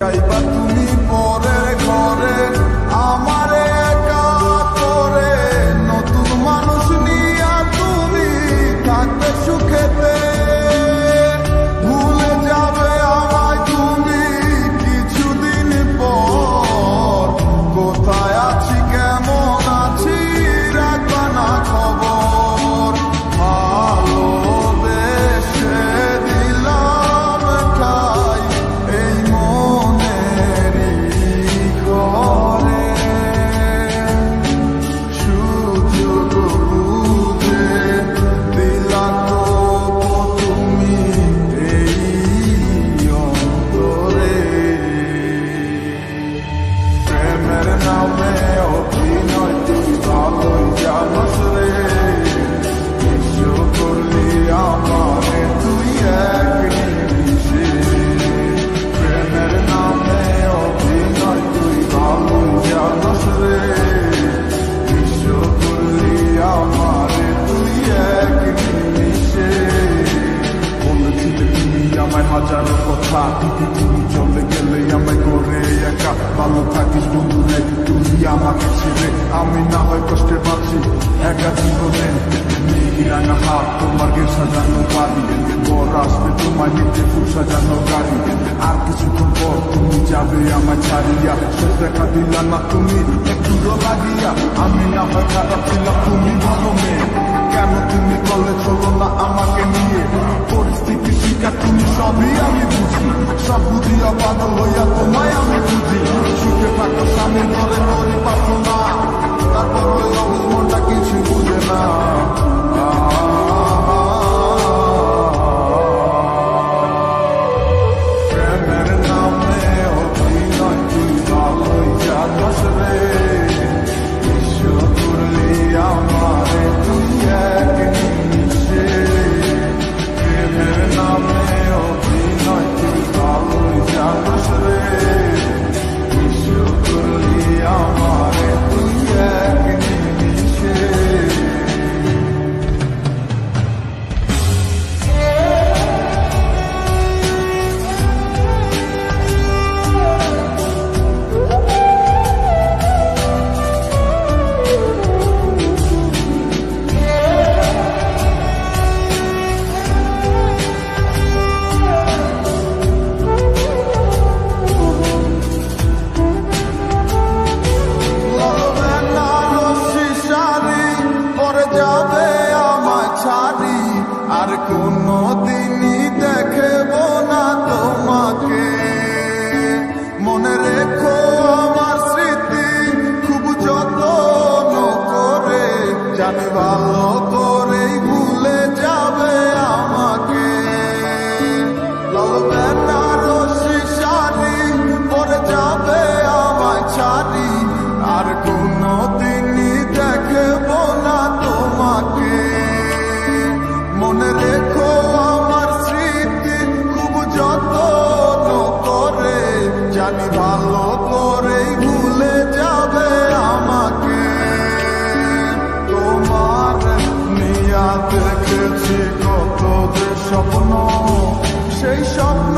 গাইবা তুমি পরের ঘরে আমারে একা করে, নতুন মানুষ নিয়া তুমি থাকবে সুখেতে, ভুলে যাবে আমায় তুমি কিছুদিন পর, কোথায় আছি কেমন আছি রাখবা না খবর, ভালোবেসে দিলাম ঠাই এই মনেরই ঘরে, সুযোগ বুঝে দিলা তো তুমি এই অন্তরে, প্রেমের নামে অভিনয় তুই ভালোই জানাস রে, বিশ্ব করলি আমারে তুই এক নিমিষে, প্রেমের নামে অভিনয় তুই ভালোই জানাস রে, বিশ্ব করলি আমারে তুই এক নিমিষে, বলেছিলে তুমি আমায় হাজারো কথা, তুমি চলে গেলে আমায় করে একা, ভালো থাকিস বন্ধু রে তুই আমাকে ছেড়ে, আমি না হয় কষ্টে পাচ্ছি একা জীবনে, রাঙা হাত তোমার গে সাজানো বাড়ি, বর আসবে তোমার নিতে ফুল সাজানো গাড়ি, আর কিছুক্ষণ পর তুমি যাবে আমায় ছাড়িয়া, শেষ দেখা দিলা না তুমি একটু লাগিয়া, আমি না হয় খারাপ ছিলাম তুমি ভালো মেয়ে, কেন তুমি কলে চলো না আমাকে নিয়ে, পরিস্থিতি শিকার তুমি সবই আমি বুঝি, সব বুঝিয়া পাগল হইয়া তোমায় আমি বুঝি, সুখে থাকো স্বামী ধরে করি পারো না, তারপর ওই অবুঝ মনটা কিছু বুঝে না, প্রেমের নামে অভিনয় তুই ভালোই জানাস রে, বিশ্ব করলি আমারে তুই এক নিমিষে, প্রেমের নামে অভিনয় তুই ভালোই জানাস রে, বিশ্ব করলি আমারে তুই এক নিমিষে। আর কোনো দিনই দেখব না তোমাকে, মনে রেখো আমার স্মৃতি খুব যত্ন করে, জানি ভালো করেই ভুলে যাবে আমাকে, লাল বেনারসি শাড়ি পরে যাবে আমায় ছাড়ি, আর কোনো দিনই দেখব না তোমাকে, মনে রেখো আমার স্মৃতি খুব যত্ন করে, জানি ভালো করেই ভুলে যাবে আমাকে, তোমার নিয়া দেখেছি কত যে স্বপ্ন, সেই স্বপ্ন